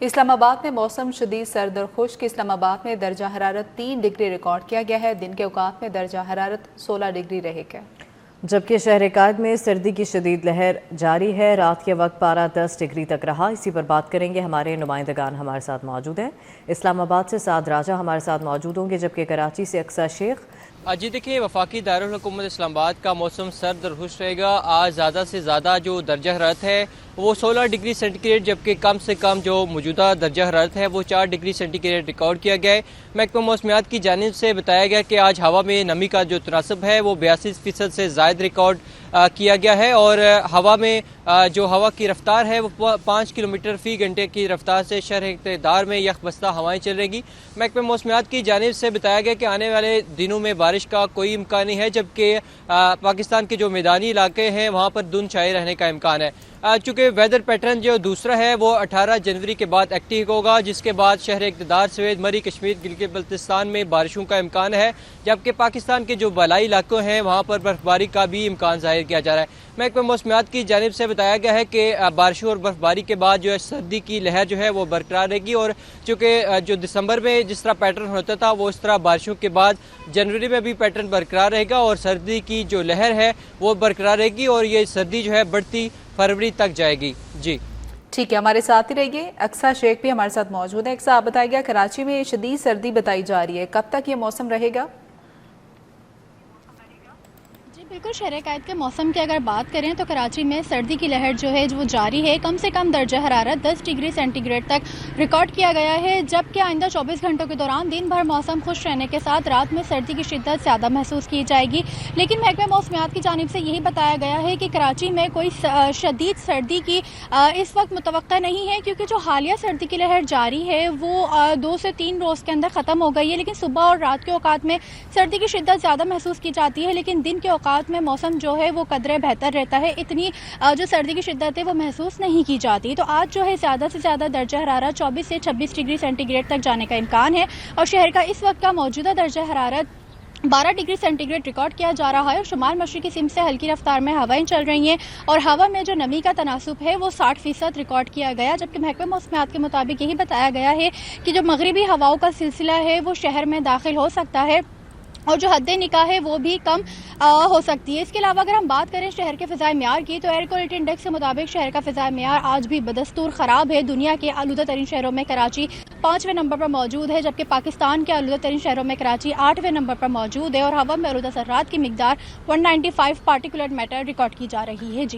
इस्लामाबाद में मौसम शदीद सर्द और खुश्क। इस्लामाबाद में दर्जा हरारत 3 डिग्री रिकॉर्ड किया गया है। दिन के औकात में दर्जा हरारत 16 डिग्री रहेगा, जबकि शहर कायद में सर्दी की शदीद लहर जारी है। रात के वक्त पारा 10 डिग्री तक रहा। इसी पर बात करेंगे, हमारे नुमाइंदगान हमारे साथ मौजूद हैं। इस्लामाबाद से साद राजा हमारे साथ मौजूद होंगे, जबकि कराची से अक्सा शेख। जी देखिए, वफाकी दारुल हुकूमत इस्लामाबाद का मौसम सर्द और खुश रहेगा। आज ज़्यादा से ज़्यादा जो दर्जा हरारत है वो 16 डिग्री सेंटीग्रेड, जबकि कम से कम जो मौजूदा दर्जा हरारत है वो 4 डिग्री सेंटीग्रेड रिकॉर्ड किया गया है। महकमा मौसमियात की जानिब से बताया गया कि आज हवा में नमी का जो तनासब है वो 82% से ज़ायद रिकॉर्ड किया गया है और हवा में जो हवा की रफ्तार है वो 5 किलोमीटर फ़ी घंटे की रफ्तार से शहर इक़्तिदार में यकबस्ता हवाएं चलेंगी। महकमा मौसमियात की जानिब से बताया गया कि आने वाले दिनों में बारिश का कोई इम्कान नहीं है, जबकि पाकिस्तान के जो मैदानी इलाके हैं वहाँ पर धुंध छाए रहने का इम्कान है। चूँकि वेदर पैटर्न जो दूसरा है वो 18 जनवरी के बाद एक्टिव होगा, जिसके बाद शहर इक़्तिदार सवेद मरी कश्मीर गिलगित बल्तिस्तान में बारिशों का इम्कान है, जबकि पाकिस्तान के जो बलाई इलाकों हैं वहाँ पर बर्फबारी का भी इम्कान जाहिर किया जा रहा है। महकमा मौसमियात की जानिब से बताया गया है कि बारिशों और बर्फबारी के बाद जो है सर्दी की लहर जो है वो बरकरार रहेगी और चूँकि जो दिसंबर में जिस तरह पैटर्न होता था वो इस तरह बारिशों के बाद जनवरी में भी पैटर्न बरकरार रहेगा और सर्दी की जो लहर है वो बरकरार रहेगी और ये सर्दी जो है बढ़ती फरवरी तक जाएगी। जी ठीक है, हमारे साथ ही रहिए। अक्सा शेख भी हमारे साथ मौजूद है। अक्सा, आप बताइएगा, कराची में शदीद सर्दी बताई जा रही है, कब तक ये मौसम रहेगा? बिल्कुल, शहर कायद के मौसम की अगर बात करें तो कराची में सर्दी की लहर जो है वो जारी है। कम से कम दर्जा हरारत 10 डिग्री सेंटीग्रेड तक रिकॉर्ड किया गया है, जबकि आइंदा 24 घंटों के दौरान दिन भर मौसम खुश रहने के साथ रात में सर्दी की शिद्दत ज़्यादा महसूस की जाएगी। लेकिन महकमा मौसमियात की जानिब से यही बताया गया है कि कराची में कोई शदीद सर्दी की इस वक्त मुतवक्का नहीं है, क्योंकि जो हालिया सर्दी की लहर जारी है वो 2 से 3 रोज़ के अंदर ख़त्म हो गई है। लेकिन सुबह और रात के औकात में सर्दी की शिद्दत ज़्यादा महसूस की जाती है, लेकिन दिन के औकात में मौसम जो है वो कदरे बेहतर रहता है। इतनी जो सर्दी की शिद्दत है वो महसूस नहीं की जाती। तो आज जो है ज़्यादा से ज़्यादा दर्जा हरारत 24 से 26 डिग्री सेंटीग्रेड तक जाने का इम्कान है और शहर का इस वक्त का मौजूदा दर्जा हरारत 12 डिग्री सेंटीग्रेड रिकॉर्ड किया जा रहा है और शुमाल मशरिकी सिमत से हल्की रफ्तार में हवाएं चल रही हैं और हवा में जो नमी का तनासुब है वो 60% रिकॉर्ड किया गया। जबकि महकमा मौसमियात के मुताबिक यही बताया गया है कि जो मगरिबी हवाओं का सिलसिला है वो शहर में दाखिल हो सकता है और जो हद निकाह है वो भी कम हो सकती है। इसके अलावा अगर हम बात करें शहर के फ़िज़ाई मियार की, तो एयर क्वालिटी इंडेक्स के मुताबिक शहर का फ़िज़ाई मियार आज भी बदस्तूर ख़राब है। दुनिया के आलूदा तरीन शहरों में कराची 5वें नंबर पर मौजूद है, जबकि पाकिस्तान के आलूदा तरीन शहरों में कराची 8वें नंबर पर मौजूद है और हवा में आलूदा ज़र्रात की मिकदार 195 पार्टिकुलेट मैटर रिकॉर्ड की जा रही है। जी।